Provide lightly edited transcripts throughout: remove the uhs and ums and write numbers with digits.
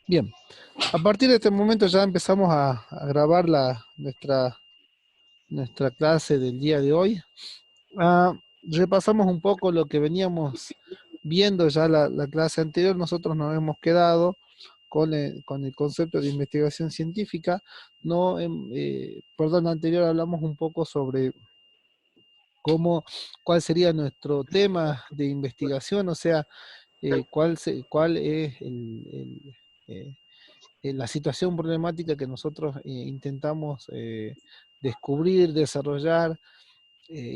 Bien, a partir de este momento ya empezamos a grabar nuestra clase del día de hoy. Repasamos un poco lo que veníamos viendo ya la clase anterior. Nosotros nos hemos quedado con el concepto de investigación científica. No, perdón, anterior hablamos un poco sobre cuál sería nuestro tema de investigación, o sea, cuál es eh, la situación problemática que nosotros intentamos descubrir, desarrollar,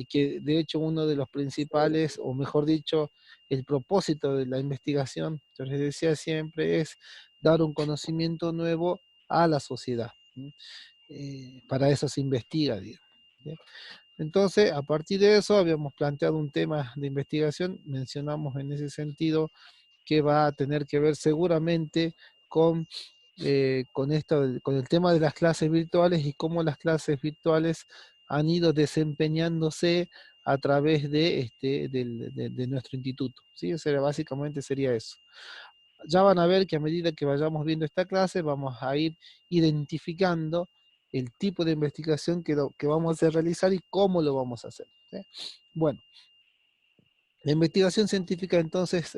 que de hecho uno de los principales, o mejor dicho, el propósito de la investigación, yo les decía siempre, es dar un conocimiento nuevo a la sociedad. Para eso se investiga, digo. ¿Sí? Entonces, a partir de eso, habíamos planteado un tema de investigación, mencionamos en ese sentido que va a tener que ver seguramente con el tema de las clases virtuales y cómo las clases virtuales han ido desempeñándose a través de nuestro instituto. ¿Sí? O sea, básicamente sería eso. Ya van a ver que a medida que vayamos viendo esta clase, vamos a ir identificando el tipo de investigación que vamos a realizar y cómo lo vamos a hacer. ¿Sí? Bueno, la investigación científica, entonces,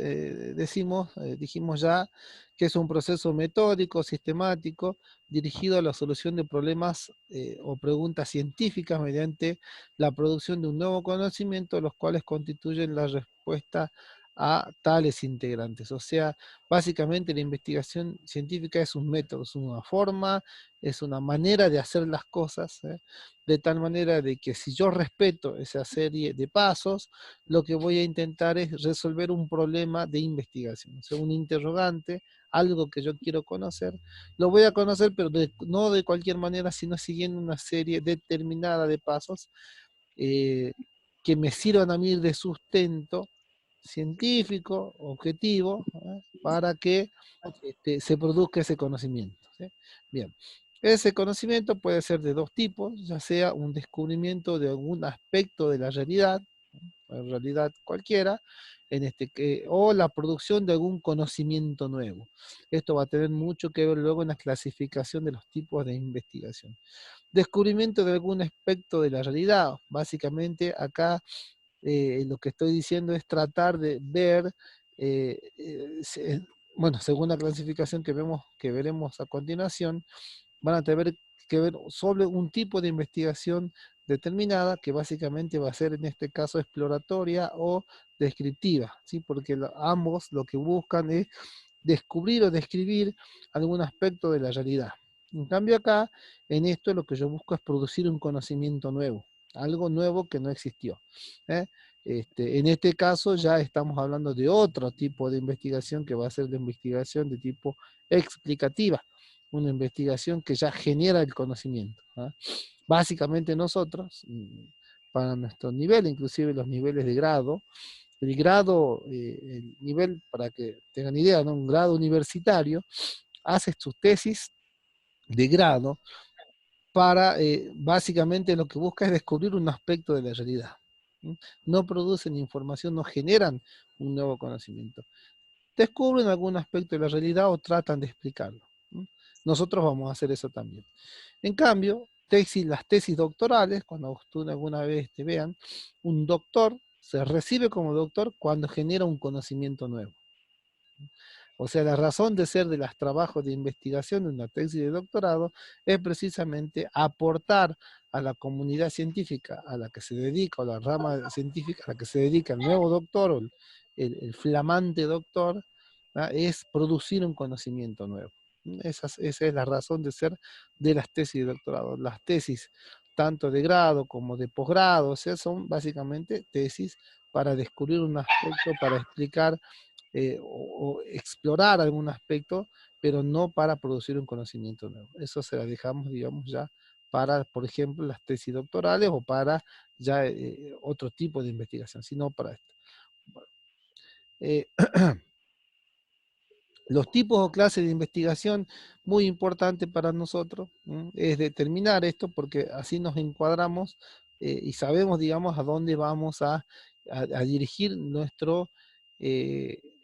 dijimos ya que es un proceso metódico, sistemático, dirigido a la solución de problemas o preguntas científicas mediante la producción de un nuevo conocimiento, los cuales constituyen la respuesta a tales integrantes. O sea, básicamente la investigación científica es un método, es una forma, es una manera de hacer las cosas, de tal manera de que si yo respeto esa serie de pasos, lo que voy a intentar es resolver un problema de investigación, o sea, un interrogante, algo que yo quiero conocer, lo voy a conocer, pero no de cualquier manera, sino siguiendo una serie determinada de pasos eh, que me sirvan a mí de sustento científico, objetivo, para que se produzca ese conocimiento. ¿Sí? Bien, ese conocimiento puede ser de dos tipos, ya sea un descubrimiento de algún aspecto de la realidad, en realidad cualquiera, o la producción de algún conocimiento nuevo. Esto va a tener mucho que ver luego en la clasificación de los tipos de investigación. Descubrimiento de algún aspecto de la realidad. Básicamente acá lo que estoy diciendo es tratar de ver, eh, eh, se- bueno, según la clasificación que veremos a continuación, van a tener que ver sobre un tipo de investigación determinada que básicamente va a ser en este caso exploratoria o descriptiva, ¿sí? Porque ambos lo que buscan es descubrir o describir algún aspecto de la realidad. En cambio acá, en esto lo que yo busco es producir un conocimiento nuevo, algo nuevo que no existió. ¿eh? En este caso ya estamos hablando de otro tipo de investigación que va a ser la investigación de tipo explicativa, una investigación que ya genera el conocimiento. Básicamente nosotros, para nuestro nivel, inclusive los niveles de grado, el nivel, para que tengan idea, ¿no? Un grado universitario, haces tus tesis de grado para, básicamente lo que busca es descubrir un aspecto de la realidad. No producen información, no generan un nuevo conocimiento. Descubren algún aspecto de la realidad o tratan de explicarlo. Nosotros vamos a hacer eso también. En cambio, las tesis doctorales, cuando ustedes alguna vez te vean, un doctor se recibe como doctor cuando genera un conocimiento nuevo. O sea, la razón de ser de los trabajos de investigación de una tesis de doctorado es precisamente aportar a la comunidad científica a la que se dedica, o la rama científica a la que se dedica el nuevo doctor, o el flamante doctor, es producir un conocimiento nuevo. Esa es la razón de ser de las tesis de doctorado. Las tesis, tanto de grado como de posgrado, o sea, son básicamente tesis para descubrir un aspecto, para explicar o explorar algún aspecto, pero no para producir un conocimiento nuevo. Eso se la dejamos, digamos, ya para, por ejemplo, las tesis doctorales o para ya otro tipo de investigación, sino para esto. Bueno, eh, los tipos o clases de investigación, muy importante para nosotros, es determinar esto porque así nos encuadramos y sabemos, digamos, a dónde vamos a dirigir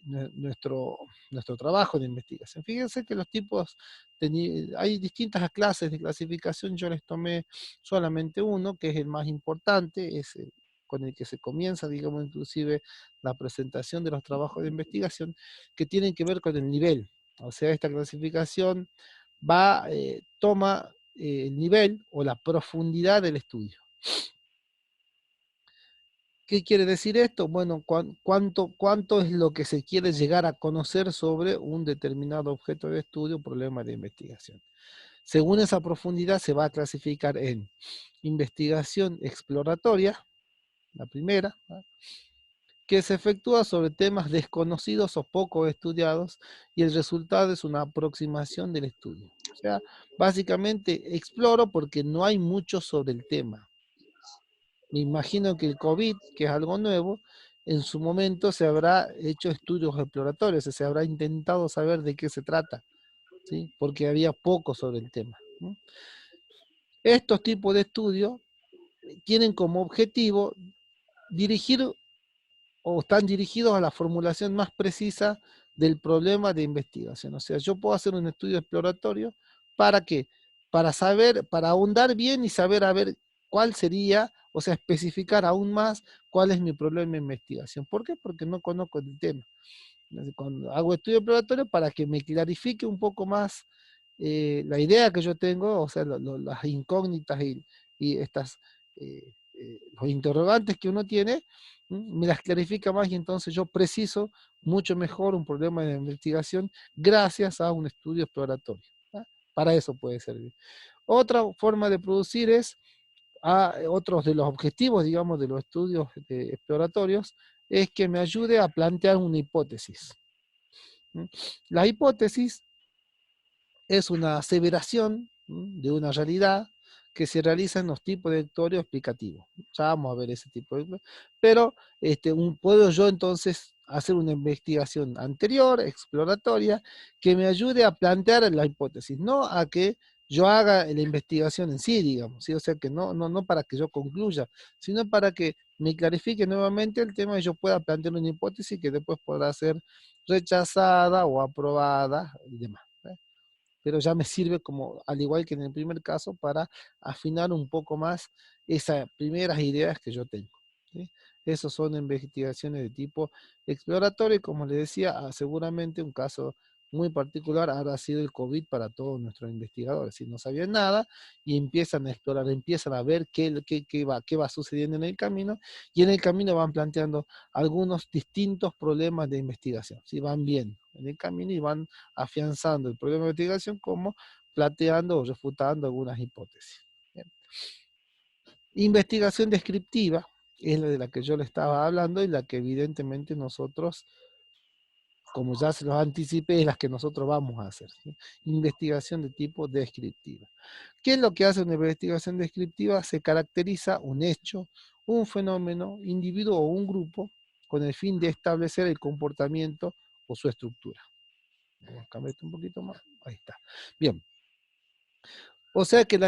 nuestro trabajo de investigación. Fíjense que los tipos, hay distintas clases de clasificación, yo les tomé solamente uno, que es el más importante, es el con el que se comienza, digamos, inclusive la presentación de los trabajos de investigación, que tienen que ver con el nivel. O sea, esta clasificación toma el nivel o la profundidad del estudio. ¿Qué quiere decir esto? Bueno, cuánto es lo que se quiere llegar a conocer sobre un determinado objeto de estudio o problema de investigación. Según esa profundidad se va a clasificar en investigación exploratoria, la primera, ¿no?, que se efectúa sobre temas desconocidos o poco estudiados y el resultado es una aproximación del estudio. O sea, básicamente exploro porque no hay mucho sobre el tema. Me imagino que el COVID, que es algo nuevo, en su momento se habrá hecho estudios exploratorios, se habrá intentado saber de qué se trata, ¿sí?, porque había poco sobre el tema, ¿no? Estos tipos de estudios tienen como objetivo dirigir o están dirigidos a la formulación más precisa del problema de investigación. O sea, yo puedo hacer un estudio exploratorio, ¿para qué? Para saber, para ahondar bien y saber a ver cuál sería, o sea, especificar aún más cuál es mi problema de investigación. ¿Por qué? Porque no conozco el tema. Cuando hago estudio exploratorio para que me clarifique un poco más la idea que yo tengo, o sea, las incógnitas y estas, los interrogantes que uno tiene, me las clarifica más y entonces yo preciso mucho mejor un problema de investigación gracias a un estudio exploratorio, ¿tá? Para eso puede servir. Otra forma de producir es, otros de los objetivos, digamos, de los estudios exploratorios, es que me ayude a plantear una hipótesis. La hipótesis es una aseveración de una realidad que se realiza en los tipos de teoría explicativos. Ya vamos a ver ese tipo de... Pero puedo yo entonces hacer una investigación anterior, exploratoria, que me ayude a plantear la hipótesis, no a que yo haga la investigación en sí, digamos, ¿sí? O sea que no para que yo concluya, sino para que me clarifique nuevamente el tema y yo pueda plantear una hipótesis que después podrá ser rechazada o aprobada y demás. Pero ya me sirve como, al igual que en el primer caso, para afinar un poco más esas primeras ideas que yo tengo, ¿sí? Esas son investigaciones de tipo exploratorio y como les decía, seguramente un caso muy particular habrá sido el COVID para todos nuestros investigadores. Si no sabían nada y empiezan a explorar, empiezan a ver qué va sucediendo en el camino y en el camino van planteando algunos distintos problemas de investigación. Si van bien en el camino y van afianzando el problema de investigación como planteando o refutando algunas hipótesis. Bien. Investigación descriptiva es la de la que yo le estaba hablando y la que evidentemente nosotros, como ya se los anticipé, es la que nosotros vamos a hacer, ¿sí? Investigación de tipo descriptiva. ¿Qué es lo que hace una investigación descriptiva? Se caracteriza un hecho, un fenómeno, individuo o un grupo con el fin de establecer el comportamiento o su estructura. Vamos a cambiar esto un poquito más. Ahí está. Bien. O sea que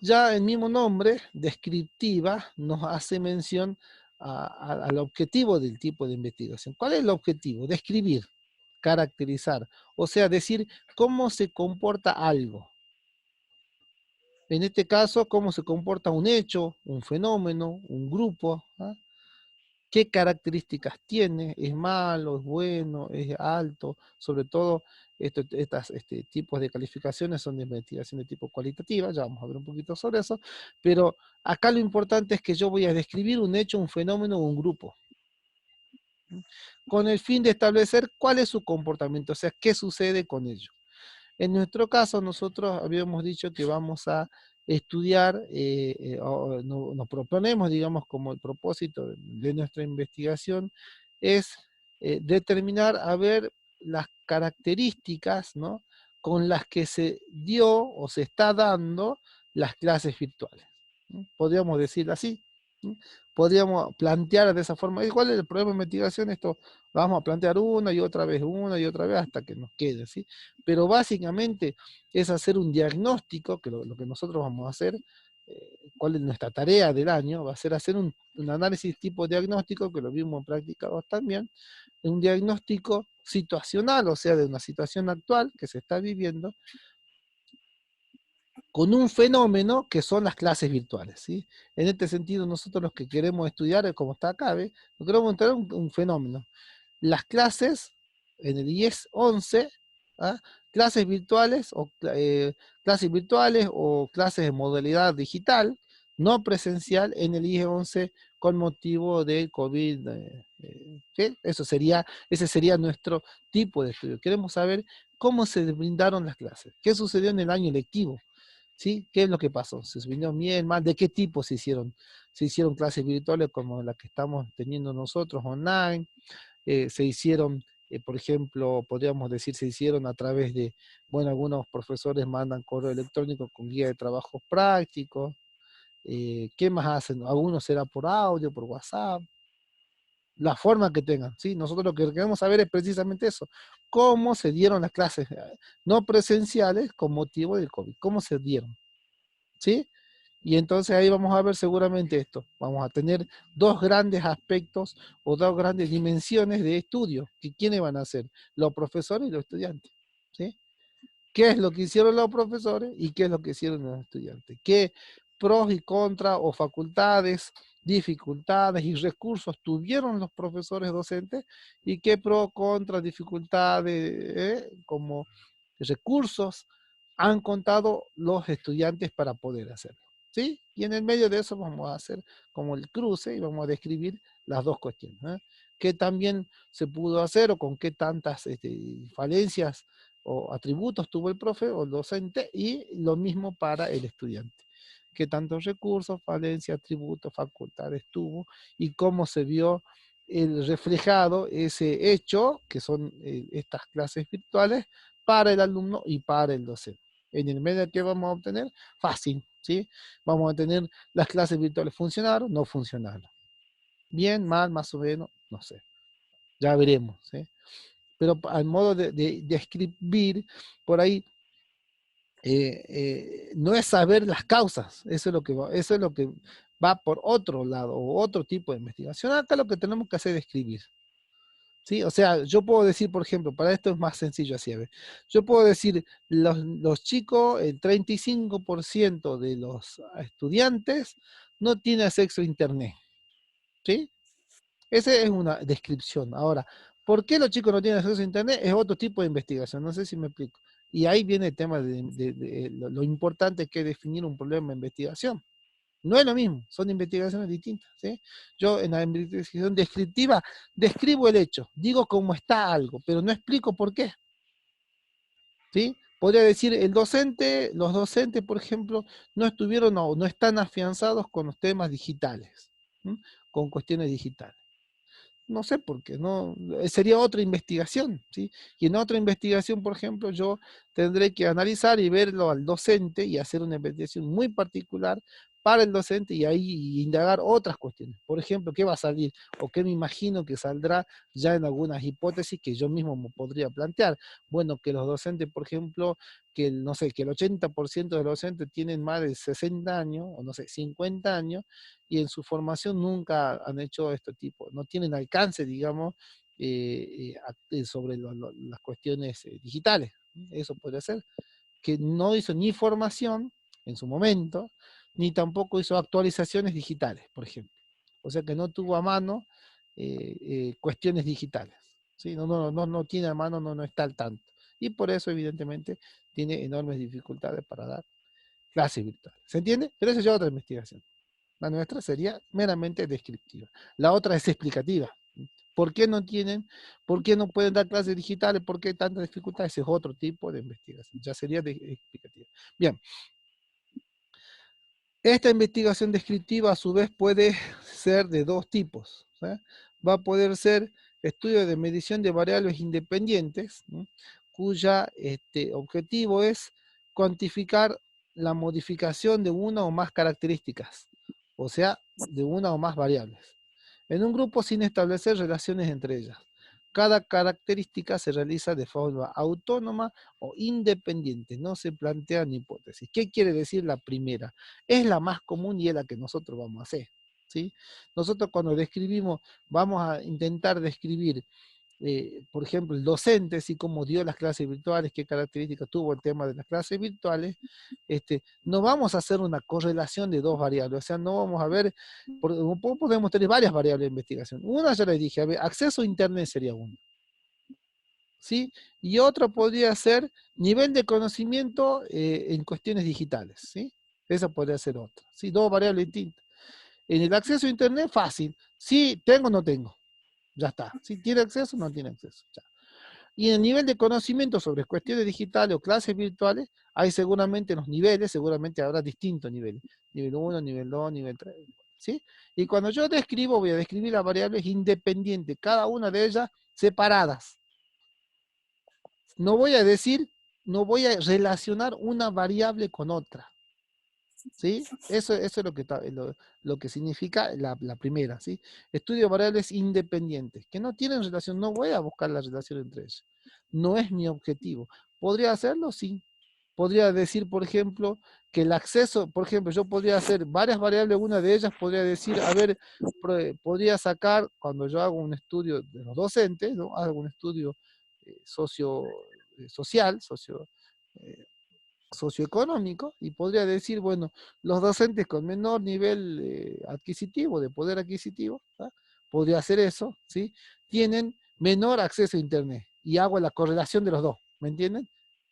ya el mismo nombre, descriptiva, nos hace mención al objetivo del tipo de investigación. ¿Cuál es el objetivo? Describir, caracterizar, o sea, decir cómo se comporta algo. En este caso, cómo se comporta un hecho, un fenómeno, un grupo, ¿ah? ¿Qué características tiene? ¿Es malo? ¿Es bueno? ¿Es alto? Sobre todo, estos tipos de calificaciones son de investigación de tipo cualitativa, ya vamos a ver un poquito sobre eso, pero acá lo importante es que yo voy a describir un hecho, un fenómeno o un grupo, con el fin de establecer cuál es su comportamiento, o sea, qué sucede con ello. En nuestro caso, nosotros habíamos dicho que vamos a estudiar, nos proponemos, digamos, como el propósito de nuestra investigación, es determinar, a ver, las características, ¿no?, con las que se dio o se está dando las clases virtuales, ¿no? Podríamos decir así, ¿no? Podríamos plantear de esa forma. ¿Cuál es el problema de investigación? Esto lo vamos a plantear una y otra vez, hasta que nos quede, ¿sí? Pero básicamente es hacer un diagnóstico, que lo que nosotros vamos a hacer, cuál es nuestra tarea del año, va a ser hacer un análisis tipo diagnóstico, que lo vimos en práctica 2 también, un diagnóstico situacional, o sea, de una situación actual que se está viviendo, con un fenómeno que son las clases virtuales, ¿sí? En este sentido, nosotros los que queremos estudiar, como está acá, ¿ve? Queremos entrar un fenómeno. Las clases en el IES 11, ¿ah? Clases virtuales clases virtuales o clases en modalidad digital, no presencial en el IES 11 con motivo del COVID. ¿Sí? Ese sería nuestro tipo de estudio. Queremos saber cómo se brindaron las clases, qué sucedió en el año lectivo, ¿sí? ¿Qué es lo que pasó? ¿Se vino bien, mal? ¿De qué tipo se hicieron? Se hicieron clases virtuales como la que estamos teniendo nosotros online, se hicieron, por ejemplo, podríamos decir, se hicieron a través de, bueno, algunos profesores mandan correo electrónico con guía de trabajos prácticos, ¿qué más hacen? Algunos será por audio, por WhatsApp, la forma que tengan, ¿sí? Nosotros lo que queremos saber es precisamente eso, cómo se dieron las clases no presenciales con motivo del COVID, cómo se dieron, ¿sí? Y entonces ahí vamos a ver seguramente esto. Vamos a tener dos grandes aspectos o dos grandes dimensiones de estudio. Que ¿quiénes van a ser? Los profesores y los estudiantes. ¿Sí? ¿Qué es lo que hicieron los profesores y qué es lo que hicieron los estudiantes? ¿Qué pros y contras o facultades, dificultades y recursos tuvieron los profesores docentes y qué pros, contras, dificultades, como recursos han contado los estudiantes para poder hacerlo? ¿Sí? Y en el medio de eso vamos a hacer como el cruce y vamos a describir las dos cuestiones. ¿Qué también se pudo hacer o con qué tantas falencias o atributos tuvo el profe o el docente, y lo mismo para el estudiante? ¿Qué tantos recursos, falencias, atributos, facultades tuvo y cómo se vio el reflejado ese hecho, que son estas clases virtuales, para el alumno y para el docente? En el medio que vamos a obtener, fácil, ¿sí? Vamos a tener las clases virtuales, ¿funcionaron? No funcionaron. Bien, mal, más o menos, no sé. Ya veremos, ¿sí? Pero al modo de escribir, por ahí, no es saber las causas, eso es lo que va por otro lado, o otro tipo de investigación. Acá lo que tenemos que hacer es escribir. ¿Sí? O sea, yo puedo decir, por ejemplo, para esto es más sencillo así, a ver. Yo puedo decir, los chicos, el 35% de los estudiantes no tiene acceso a Internet. ¿Sí? Esa es una descripción. Ahora, ¿por qué los chicos no tienen acceso a Internet? Es otro tipo de investigación, no sé si me explico. Y ahí viene el tema de lo importante que es definir un problema de investigación. No es lo mismo, son investigaciones distintas, ¿sí? Yo en la investigación descriptiva describo el hecho, digo cómo está algo, pero no explico por qué, ¿sí? Podría decir, los docentes, por ejemplo, no estuvieron o no están afianzados con los temas digitales, ¿sí? Con cuestiones digitales. No sé por qué, no, sería otra investigación, ¿sí? Y en otra investigación, por ejemplo, yo tendré que analizar y verlo al docente y hacer una investigación muy particular para el docente y ahí indagar otras cuestiones. Por ejemplo, ¿qué va a salir? O qué me imagino que saldrá ya en algunas hipótesis que yo mismo me podría plantear. Bueno, que los docentes, por ejemplo, no sé, que el 80% de los docentes tienen más de 60 años, o no sé, 50 años, y en su formación nunca han hecho este tipo, no tienen alcance, digamos, sobre las cuestiones digitales. Eso puede ser, que no hizo ni formación en su momento, ni tampoco hizo actualizaciones digitales, por ejemplo. O sea que no tuvo a mano cuestiones digitales. ¿Sí? No tiene a mano, no está al tanto. Y por eso, evidentemente, tiene enormes dificultades para dar clases virtuales. ¿Se entiende? Pero eso es ya otra investigación. La nuestra sería meramente descriptiva. La otra es explicativa. ¿Por qué no tienen, por qué no pueden dar clases digitales? ¿Por qué tanta dificultad? Ese es otro tipo de investigación. Ya sería explicativa. Bien. Esta investigación descriptiva a su vez puede ser de dos tipos. ¿Sí? Va a poder ser estudio de medición de variables independientes, ¿sí? Cuya objetivo es cuantificar la modificación de una o más características, o sea, de una o más variables, en un grupo sin establecer relaciones entre ellas. Cada característica se realiza de forma autónoma o independiente, no se plantean hipótesis. ¿Qué quiere decir la primera? Es la más común y es la que nosotros vamos a hacer. ¿Sí? Nosotros cuando describimos, vamos a intentar describir por ejemplo, el docente, así como dio las clases virtuales, qué características tuvo el tema de las clases virtuales, no vamos a hacer una correlación de dos variables, o sea, no vamos a ver, podemos tener varias variables de investigación. Una ya les dije, a ver, acceso a Internet sería una, ¿sí? Y otro podría ser nivel de conocimiento en cuestiones digitales, ¿sí? Esa podría ser otra, ¿sí? Dos variables distintas. En el acceso a Internet, fácil, sí, tengo o no tengo, ya está. Si tiene acceso o no tiene acceso, ya. Y en el nivel de conocimiento sobre cuestiones digitales o clases virtuales, hay seguramente los niveles, seguramente habrá distintos niveles. Nivel 1, nivel 2, nivel 3. ¿Sí? Y cuando yo describo, voy a describir las variables independientes, cada una de ellas separadas. No voy a decir, no voy a relacionar una variable con otra. ¿Sí? Eso es lo que significa la primera, ¿sí? Estudio variables independientes, que no tienen relación, no voy a buscar la relación entre ellas. No es mi objetivo. ¿Podría hacerlo? Sí. Podría decir, por ejemplo, que el acceso, por ejemplo, yo podría hacer varias variables, una de ellas podría decir, a ver, podría sacar, cuando yo hago un estudio de los docentes, ¿no? Hago un estudio social, eh, socioeconómico, y podría decir, bueno, los docentes con menor nivel adquisitivo, de poder adquisitivo, ¿tá? Podría hacer eso, ¿sí? Tienen menor acceso a Internet, y hago la correlación de los dos, ¿me entienden?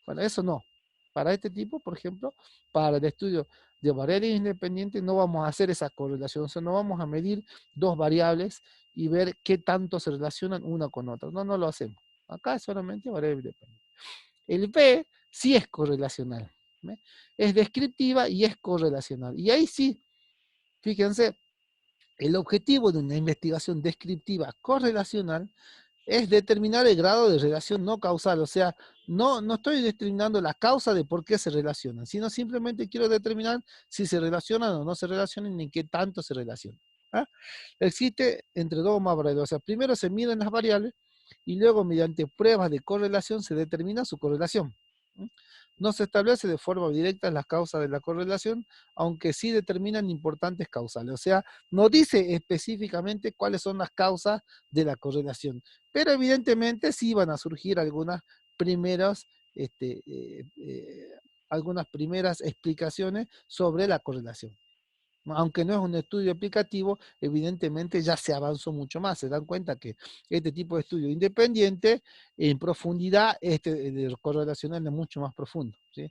Bueno, eso no. Para este tipo, por ejemplo, para el estudio de variables independientes, no vamos a hacer esa correlación, o sea, no vamos a medir dos variables y ver qué tanto se relacionan una con otra. No, no lo hacemos. Acá es solamente variable independiente. El B sí es correlacional. ¿Ve? Es descriptiva y es correlacional. Y ahí sí, fíjense, el objetivo de una investigación descriptiva correlacional es determinar el grado de relación no causal. O sea, no estoy determinando la causa de por qué se relacionan, sino simplemente quiero determinar si se relacionan o no se relacionan ni qué tanto se relacionan. ¿Ah? Existe entre dos o más variables. O sea, primero se miden las variables y luego mediante pruebas de correlación se determina su correlación. No se establece de forma directa las causas de la correlación, aunque sí determinan importantes causales. O sea, no dice específicamente cuáles son las causas de la correlación, pero evidentemente sí van a surgir primeras, este, eh, eh, algunas primeras explicaciones sobre la correlación. Aunque no es un estudio aplicativo, evidentemente ya se avanzó mucho más. Se dan cuenta que este tipo de estudio independiente, en profundidad, de correlacional es mucho más profundo. ¿Sí?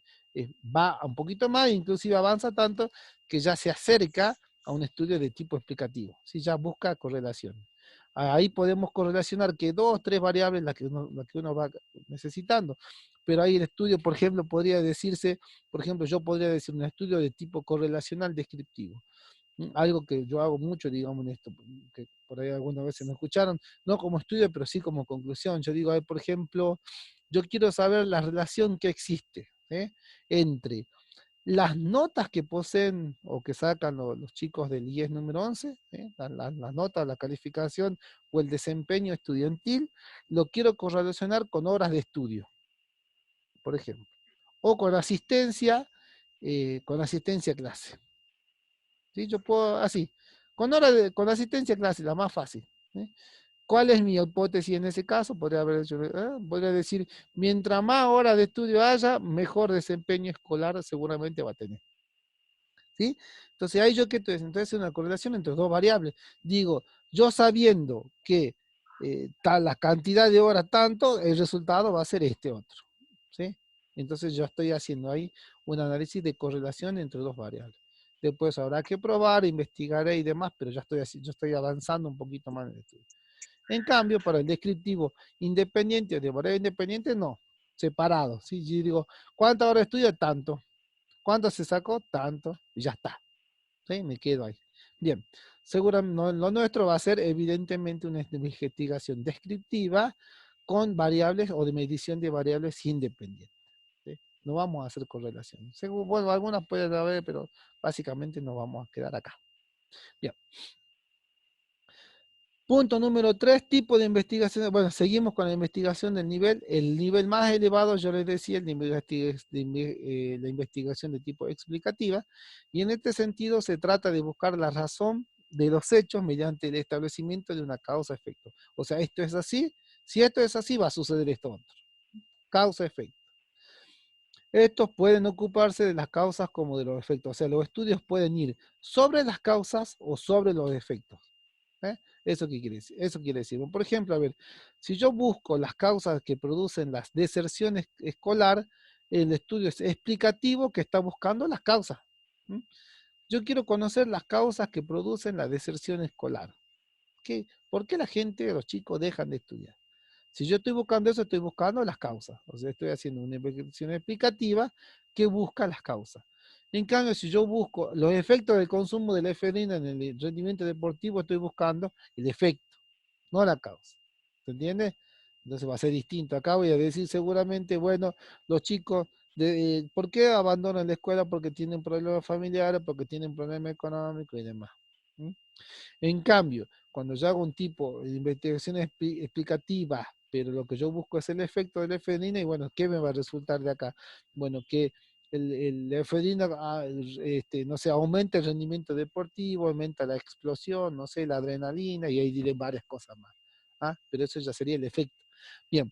Va un poquito más, inclusive avanza tanto que ya se acerca a un estudio de tipo explicativo. ¿Sí? Ya busca correlaciones. Ahí podemos correlacionar que dos, tres variables las que uno va necesitando. Pero ahí el estudio, por ejemplo, podría decirse, por ejemplo, yo podría decir un estudio de tipo correlacional descriptivo. Algo que yo hago mucho, digamos, en esto, que por ahí algunas veces me escucharon, no como estudio, pero sí como conclusión. Yo digo, por ejemplo, yo quiero saber la relación que existe entre las notas que poseen o que sacan los chicos del IES número 11, las notas, la calificación o el desempeño estudiantil, lo quiero correlacionar con horas de estudio, por ejemplo, o con asistencia a clase. ¿Sí? Yo puedo, así, con asistencia a clase, la más fácil. ¿Sí? ¿Cuál es mi hipótesis en ese caso? Podría decir, mientras más horas de estudio haya, mejor desempeño escolar seguramente va a tener. ¿Sí? Entonces, ahí yo qué estoy haciendo, entonces es una correlación entre dos variables. Digo, yo sabiendo que la cantidad de horas tanto, el resultado va a ser este otro. ¿Sí? Entonces yo estoy haciendo ahí un análisis de correlación entre dos variables. Después habrá que probar, investigaré y demás, pero yo estoy avanzando un poquito más en el estudio. En cambio, para el descriptivo independiente o de variable independiente, no, separado. ¿Sí? Yo digo, ¿cuántas horas estudia? Tanto. ¿Cuánto se sacó? Tanto. Y ya está. ¿Sí? Me quedo ahí. Bien, seguramente lo nuestro va a ser evidentemente una investigación descriptiva con variables o de medición de variables independientes. ¿Sí? No vamos a hacer correlación. Bueno, algunas pueden haber, pero básicamente nos vamos a quedar acá. Bien. Punto número 3, tipo de investigación. Bueno, seguimos con la investigación del nivel. El nivel más elevado, yo les decía, la investigación de tipo explicativa. Y en este sentido se trata de buscar la razón de los hechos mediante el establecimiento de una causa-efecto. O sea, esto es así. Si esto es así, va a suceder esto otro. Causa-efecto. Estos pueden ocuparse de las causas como de los efectos. O sea, los estudios pueden ir sobre las causas o sobre los efectos. ¿Eh? ¿Eso qué quiere decir? Eso quiere decir, por ejemplo, a ver, si yo busco las causas que producen las deserciones escolar, el estudio es explicativo que está buscando las causas. ¿Mm? Yo quiero conocer las causas que producen la deserción escolar. ¿Por qué la gente, los chicos dejan de estudiar? Si yo estoy buscando eso, estoy buscando las causas. O sea, estoy haciendo una investigación explicativa que busca las causas. En cambio, si yo busco los efectos del consumo de la efedrina en el rendimiento deportivo, estoy buscando el efecto, no la causa. ¿Se entiende? Entonces va a ser distinto. Acá voy a decir seguramente, bueno, los chicos, ¿por qué abandonan la escuela? Porque tienen problemas familiares, porque tienen problemas económicos y demás. ¿Mm? En cambio, cuando yo hago un tipo de investigación explicativa, pero lo que yo busco es el efecto de la efedrina, y bueno, ¿qué me va a resultar de acá? Bueno, que la efedrina, no sé, aumenta el rendimiento deportivo, aumenta la explosión, no sé, la adrenalina, y ahí diré varias cosas más. ¿Ah? Pero eso ya sería el efecto. Bien,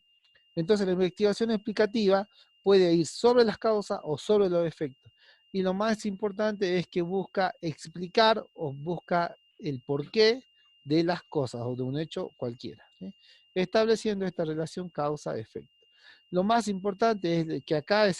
entonces la investigación explicativa puede ir sobre las causas o sobre los efectos. Y lo más importante es que busca explicar o busca el porqué de las cosas o de un hecho cualquiera, ¿sí? Estableciendo esta relación causa-efecto. Lo más importante es que acá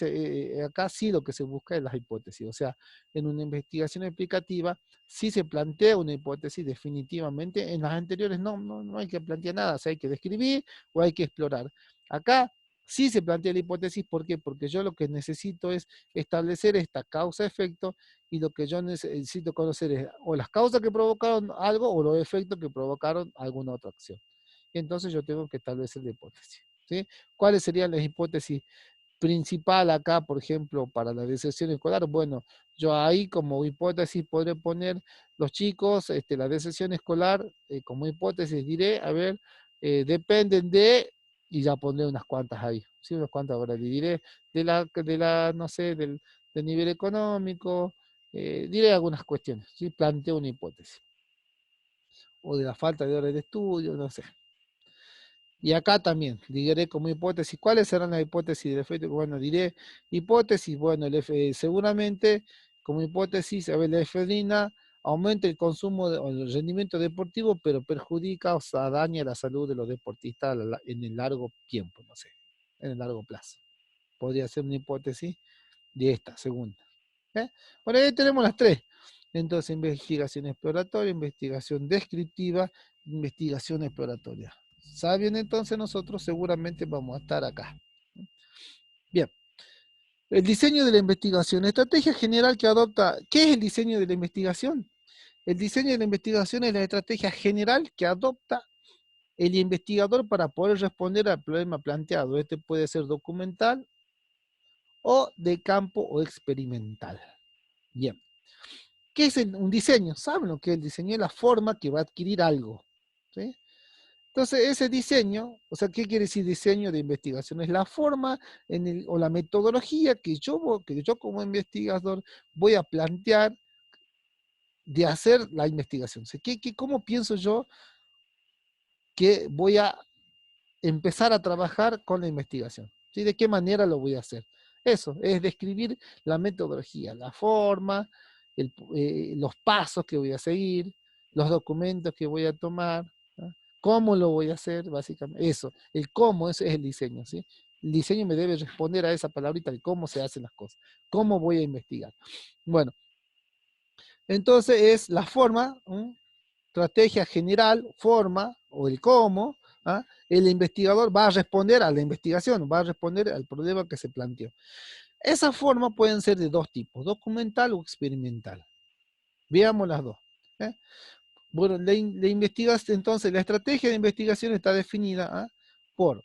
sí lo que se busca es las hipótesis. O sea, en una investigación explicativa sí se plantea una hipótesis definitivamente. En las anteriores no hay que plantear nada. O sea, hay que describir o hay que explorar. Acá sí se plantea la hipótesis, ¿por qué? Porque yo lo que necesito es establecer esta causa-efecto, y lo que yo necesito conocer es o las causas que provocaron algo o los efectos que provocaron alguna otra acción. Y entonces yo tengo que establecer la hipótesis, ¿sí? ¿Cuáles serían las hipótesis principal acá, por ejemplo, para la deserción escolar? Bueno, yo ahí como hipótesis podré poner los chicos, la deserción escolar, como hipótesis diré, a ver, dependen de, y ya pondré unas cuantas ahí, sí, unas cuantas ahora diré, no sé, del nivel económico, diré algunas cuestiones, ¿sí? Planteo una hipótesis, o de la falta de horas de estudio, no sé. Y acá también diré como hipótesis, ¿cuáles serán las hipótesis del efecto? Bueno, diré hipótesis, bueno, seguramente como hipótesis, a ver, la efedrina aumenta el consumo o el rendimiento deportivo, pero perjudica o sea, daña la salud de los deportistas en el largo tiempo, no sé, en el largo plazo. Podría ser una hipótesis de esta segunda. ¿Eh? Bueno, ahí tenemos las tres. Entonces, investigación exploratoria, investigación descriptiva, investigación exploratoria. ¿Saben? Entonces nosotros seguramente vamos a estar acá. Bien. El diseño de la investigación. Estrategia general que adopta. ¿Qué es el diseño de la investigación? El diseño de la investigación es la estrategia general que adopta el investigador para poder responder al problema planteado. Este puede ser documental o de campo o experimental. Bien. ¿Qué es un diseño? ¿Saben lo que es el diseño? Es la forma que va a adquirir algo. ¿Sí? Entonces, ese diseño, o sea, ¿qué quiere decir diseño de investigación? Es la forma o la metodología que yo como investigador voy a plantear de hacer la investigación. O sea, ¿cómo pienso yo que voy a empezar a trabajar con la investigación? ¿Sí? ¿De qué manera lo voy a hacer? Eso, es describir la metodología, la forma, los pasos que voy a seguir, los documentos que voy a tomar, ¿no? ¿Cómo lo voy a hacer? Básicamente, eso, el cómo, ese es el diseño, ¿sí? El diseño me debe responder a esa palabrita de cómo se hacen las cosas, cómo voy a investigar. Bueno, entonces es la forma, ¿no? Estrategia general, forma o el cómo, ¿ah? El investigador va a responder a la investigación, va a responder al problema que se planteó. Esas formas pueden ser de dos tipos, documental o experimental. Veamos las dos. ¿Eh? Bueno, la investigación, entonces, la estrategia de investigación está definida, ¿ah? Por,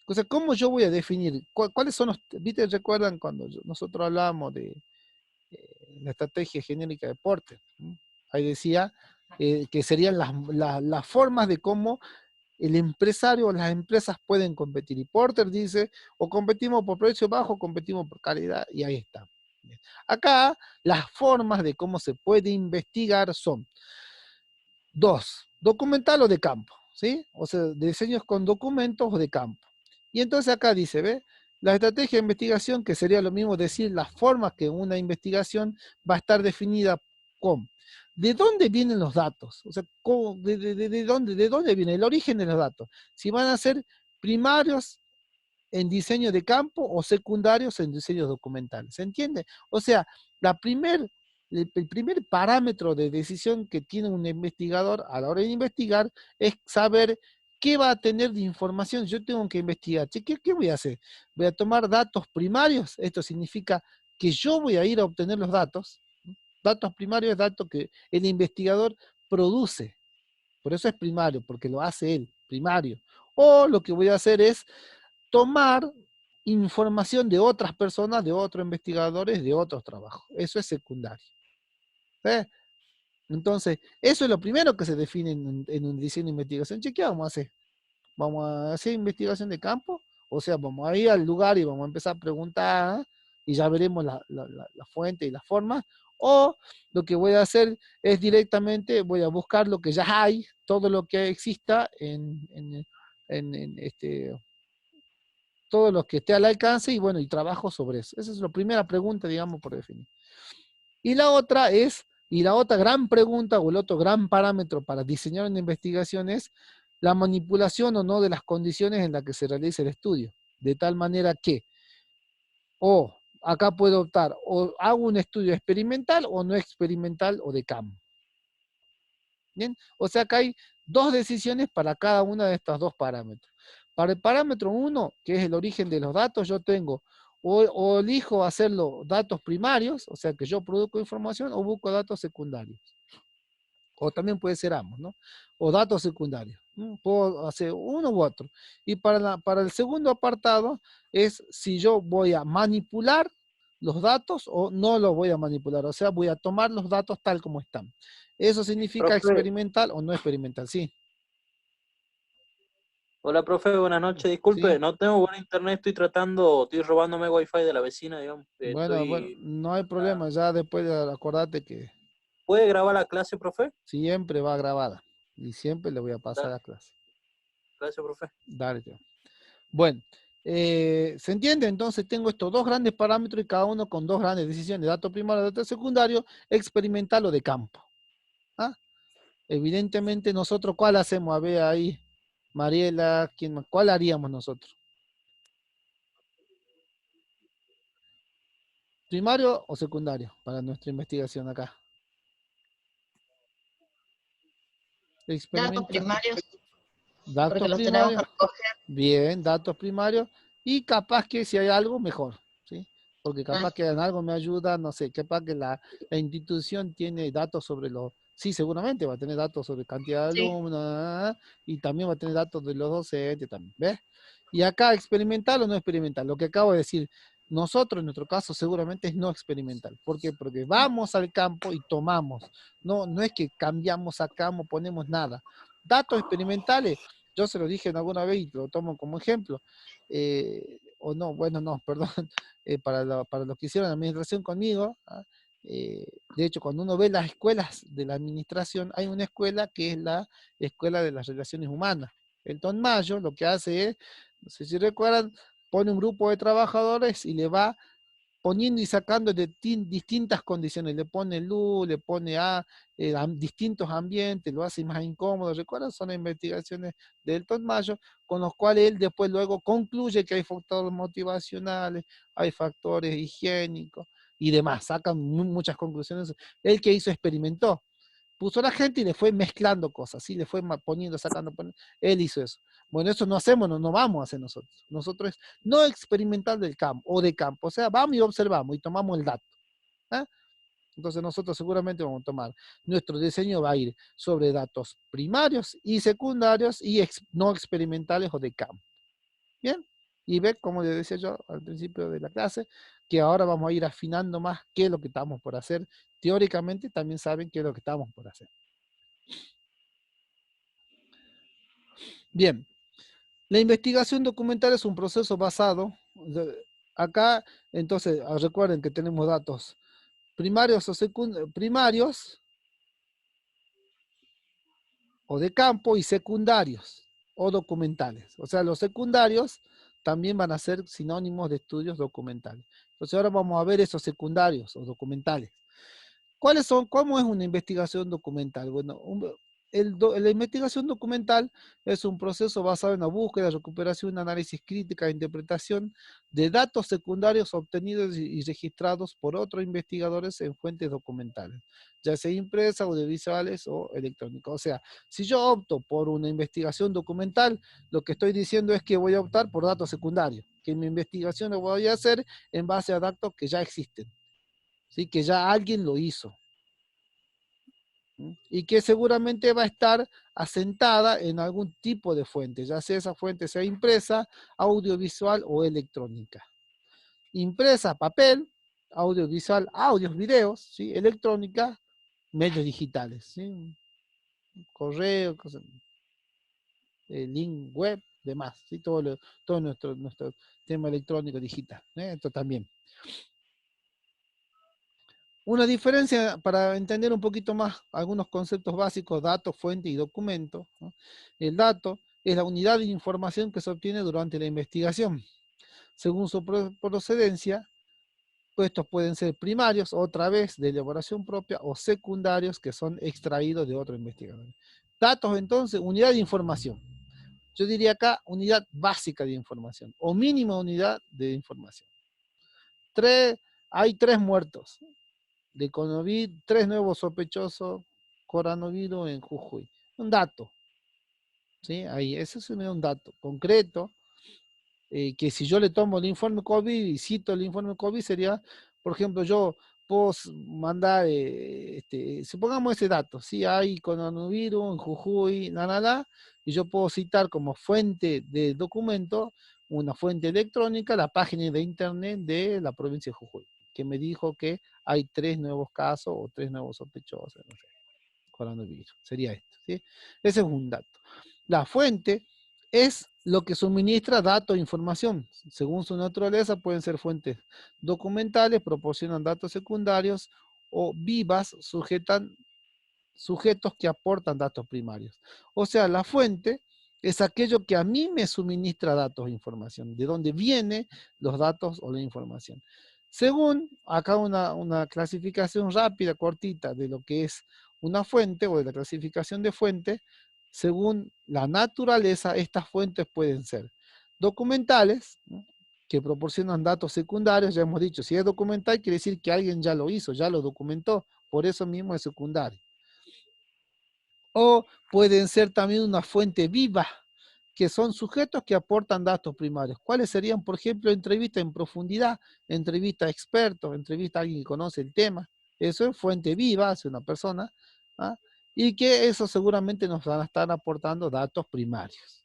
o sea, ¿cómo yo voy a definir? ¿Cuáles son los, viste, recuerdan cuando nosotros hablábamos de la estrategia genérica de deporte? ¿Mm? Ahí decía, que serían las formas de cómo el empresario o las empresas pueden competir. Y Porter dice, o competimos por precio bajo, o competimos por calidad, y ahí está. Acá, las formas de cómo se puede investigar son dos, documental o de campo, ¿sí? O sea, diseños con documentos o de campo. Y entonces acá dice, ¿ve? La estrategia de investigación, que sería lo mismo decir las formas que una investigación va a estar definida con ¿de dónde vienen los datos? O sea, de dónde viene el origen de los datos? Si van a ser primarios en diseño de campo o secundarios en diseños documentales. ¿Se entiende? O sea, el primer parámetro de decisión que tiene un investigador a la hora de investigar es saber qué va a tener de información. Yo tengo que investigar. ¿Qué voy a hacer? Voy a tomar datos primarios. Esto significa que yo voy a ir a obtener los datos. Datos primarios es datos que el investigador produce. Por eso es primario, porque lo hace él, primario. O lo que voy a hacer es tomar información de otras personas, de otros investigadores, de otros trabajos. Eso es secundario. ¿Eh? Entonces, eso es lo primero que se define en un diseño de investigación. ¿Qué vamos a hacer? ¿Vamos a hacer investigación de campo? O sea, vamos a ir al lugar y vamos a empezar a preguntar y ya veremos la fuente y la forma. O lo que voy a hacer es directamente, voy a buscar lo que ya hay, todo lo que exista en todo lo que esté al alcance y bueno, y trabajo sobre eso. Esa es la primera pregunta, digamos, por definir. Y la otra es, y la otra gran pregunta o el otro gran parámetro para diseñar una investigación es la manipulación o no de las condiciones en las que se realiza el estudio. De tal manera que, o acá puedo optar, o hago un estudio experimental o no experimental o de campo. ¿Bien? O sea que hay dos decisiones para cada una de estos dos parámetros. Para el parámetro 1, que es el origen de los datos, yo tengo o elijo hacerlo datos primarios, o sea que yo produzco información, o busco datos secundarios. O también puede ser ambos, ¿no? O datos secundarios. ¿No? Puedo hacer uno u otro. Y para el segundo apartado es si yo voy a manipular los datos o no los voy a manipular. O sea, voy a tomar los datos tal como están. Eso significa Profe, experimental o no experimental, sí. hola profe, buenas noches. Disculpe, Sí. no tengo buen internet, estoy robándome wifi de la vecina, digamos. Bueno, no hay problema. Ya después acordate que ¿Puede grabar la clase, profe? siempre va grabada. Y siempre le voy a pasar Dale, a clase. gracias, profe. Dale, tío. Bueno, ¿se entiende? Entonces tengo estos dos grandes parámetros y cada uno con dos grandes decisiones, dato primario, dato secundario, experimental o de campo. ¿Ah? Evidentemente nosotros, ¿cuál hacemos? A ver ahí, Mariela, ¿cuál haríamos nosotros? ¿Primario o secundario para nuestra investigación acá? Datos Experimenta, primarios, porque datos los tenemos primarios, que recoger. bien, datos primarios, y capaz que si hay algo, mejor, ¿sí? Porque capaz que en algo me ayuda, no sé, capaz que la institución tiene datos sobre los, sí, seguramente va a tener datos sobre cantidad de Sí, alumnos, y también va a tener datos de los docentes también, ¿ves? Y acá, experimental o no experimental, lo que acabo de decir, nosotros en nuestro caso seguramente es no experimental. ¿Por qué? Porque vamos al campo y tomamos, no es que cambiamos, sacamos, ponemos nada. Datos experimentales, yo se lo dije en alguna vez y lo tomo como ejemplo, o no, bueno, no, perdón, para los que hicieron la administración conmigo, de hecho, cuando uno ve las escuelas de la administración, hay una escuela que es la escuela de las relaciones humanas. El Don Mayo lo que hace es, no sé si recuerdan, pone un grupo de trabajadores y le va poniendo y sacando de distintas condiciones, le pone luz, le pone distintos ambientes, lo hace más incómodo. ¿Recuerdan? Son investigaciones de Elton Mayo, con los cuales él después luego concluye que hay factores motivacionales, hay factores higiénicos y demás, sacan muchas conclusiones. Él que hizo experimentó, puso a la gente y le fue mezclando cosas, ¿sí? Le fue poniendo, sacando, poniendo. Él hizo eso. Bueno, eso no hacemos, no vamos a hacer nosotros. Nosotros es no experimental del campo o de campo. O sea, vamos y observamos y tomamos el dato. ¿Eh? Entonces nosotros seguramente vamos a tomar, nuestro diseño va a ir sobre datos primarios y secundarios y no experimentales o de campo. Bien, y ve, como les decía yo al principio de la clase, que ahora vamos a ir afinando más qué es lo que estamos por hacer. Teóricamente también saben qué es lo que estamos por hacer. Bien, la investigación documental es un proceso basado, acá, entonces, recuerden que tenemos datos primarios o primarios o de campo y secundarios o documentales. O sea, los secundarios también van a ser sinónimos de estudios documentales. Entonces ahora vamos a ver esos secundarios o documentales. ¿Cuáles son? ¿Cómo es una investigación documental? Bueno, la investigación documental es un proceso basado en la búsqueda, recuperación, análisis crítica e interpretación de datos secundarios obtenidos y registrados por otros investigadores en fuentes documentales, ya sea impresas, audiovisuales o electrónicas. O sea, si yo opto por una investigación documental, lo que estoy diciendo es que voy a optar por datos secundarios, que mi investigación la voy a hacer en base a datos que ya existen. ¿Sí? Que ya alguien lo hizo. ¿Sí? Y que seguramente va a estar asentada en algún tipo de fuente, ya sea esa fuente sea impresa, audiovisual o electrónica. Impresa, papel, audiovisual, audios, videos, ¿sí? Electrónica, medios digitales, ¿sí? Correo, link web, demás, ¿sí? Todo nuestro tema electrónico digital, esto también. Una diferencia para entender un poquito más algunos conceptos básicos, dato, fuente y documento, ¿no? El dato es la unidad de información que se obtiene durante la investigación. Según su procedencia, estos pueden ser primarios, otra vez de elaboración propia, o secundarios que son extraídos de otro investigador. Datos, entonces, unidad de información. Yo diría acá unidad básica de información, o mínima unidad de información. Hay 3 muertos de Conovid, 3 nuevos sospechosos coronavirus en Jujuy. Un dato, ¿sí? Ahí, ese es un dato concreto, que si yo le tomo el informe COVID y cito el informe COVID sería, por ejemplo, yo puedo mandar, supongamos ese dato, si hay coronavirus en Jujuy, y yo puedo citar como fuente de documento, una fuente electrónica, la página de internet de la provincia de Jujuy, que me dijo que hay 3 nuevos casos o 3 nuevos sospechosos, no sé, coronavirus, sería esto, ¿sí? Ese es un dato. La fuente es lo que suministra datos e información. Según su naturaleza, pueden ser fuentes documentales, proporcionan datos secundarios o vivas, sujetos que aportan datos primarios. O sea, la fuente es aquello que a mí me suministra datos e información, de dónde vienen los datos o la información. Según acá una clasificación rápida, cortita, de lo que es una fuente o de la clasificación de fuente, según la naturaleza, estas fuentes pueden ser documentales, ¿no? Que proporcionan datos secundarios, ya hemos dicho, si es documental quiere decir que alguien ya lo hizo, ya lo documentó, por eso mismo es secundario. O pueden ser también una fuente viva, que son sujetos que aportan datos primarios. ¿Cuáles serían, por ejemplo, entrevistas en profundidad, entrevista a expertos, entrevista a alguien que conoce el tema? Eso es fuente viva, es una persona, ¿ah? Y que eso seguramente nos van a estar aportando datos primarios,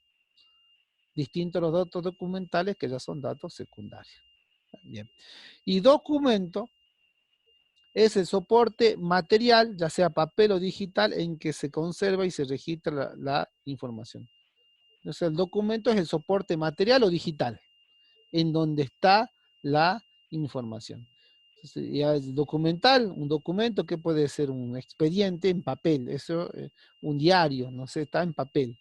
distintos a los datos documentales que ya son datos secundarios. Bien. Y documento es el soporte material, ya sea papel o digital, en que se conserva y se registra la información. Entonces, el documento es el soporte material o digital, en donde está la información. Entonces, ya es documental, un documento que puede ser un expediente en papel, eso, un diario, no sé, está en papel.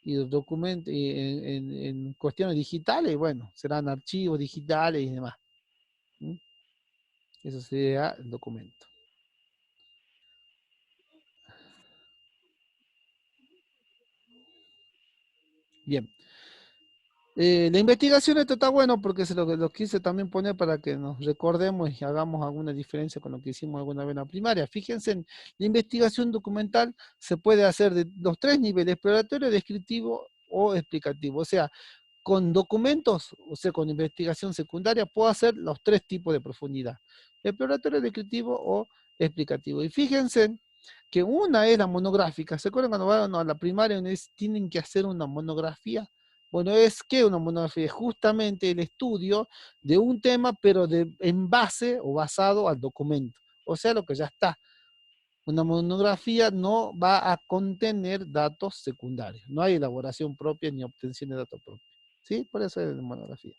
Y los documentos en cuestiones digitales, bueno, serán archivos digitales y demás. ¿Mm? Eso sería el documento. Bien. La investigación esto está bueno porque se lo quise también poner para que nos recordemos y hagamos alguna diferencia con lo que hicimos alguna vez en la primaria. Fíjense, la investigación documental se puede hacer de los 3 niveles, exploratorio, descriptivo o explicativo. O sea, con documentos, o sea, con investigación secundaria, puedo hacer los 3 tipos de profundidad. Exploratorio, descriptivo o explicativo. Y fíjense que una es la monográfica. ¿Se acuerdan cuando van a la primaria tienen que hacer una monografía? Bueno, es que una monografía es justamente el estudio de un tema, pero en base o basado al documento. O sea, lo que ya está. Una monografía no va a contener datos secundarios. No hay elaboración propia ni obtención de datos propios. ¿Sí? Por eso es monografía.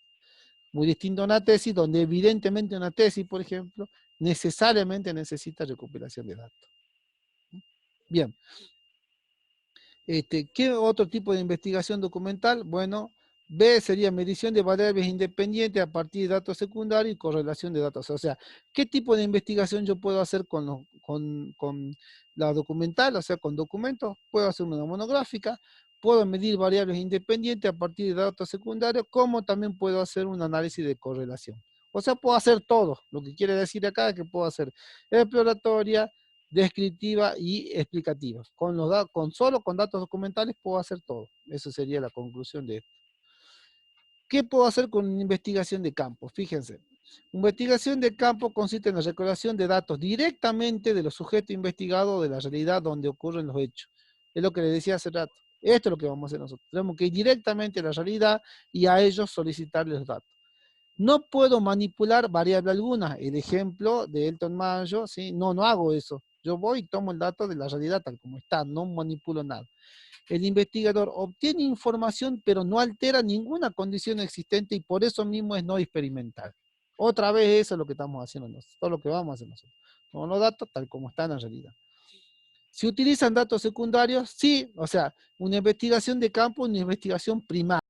Muy distinto a una tesis, donde evidentemente una tesis, por ejemplo, necesariamente necesita recopilación de datos. Bien. ¿Qué otro tipo de investigación documental? Bueno, B sería medición de variables independientes a partir de datos secundarios y correlación de datos. O sea, ¿qué tipo de investigación yo puedo hacer con la documental? O sea, con documentos, puedo hacer una monográfica, puedo medir variables independientes a partir de datos secundarios, como también puedo hacer un análisis de correlación. O sea, puedo hacer todo. Lo que quiere decir acá es que puedo hacer exploratoria, descriptiva y explicativa. Solo con datos documentales puedo hacer todo. Esa sería la conclusión de esto. ¿Qué puedo hacer con una investigación de campo? Fíjense. Investigación de campo consiste en la recolección de datos directamente de los sujetos investigados de la realidad donde ocurren los hechos. Es lo que les decía hace rato. Esto es lo que vamos a hacer nosotros. Tenemos que ir directamente a la realidad y a ellos solicitarles los datos. No puedo manipular variable alguna. El ejemplo de Elton Mayo, ¿sí? No hago eso. Yo voy y tomo el dato de la realidad tal como está, no manipulo nada. El investigador obtiene información, pero no altera ninguna condición existente y por eso mismo es no experimental. Otra vez eso es lo que estamos haciendo nosotros, todo lo que vamos a hacer nosotros. Tomamos los datos tal como están en realidad. Si utilizan datos secundarios, sí, o sea, una investigación de campo, una investigación primaria.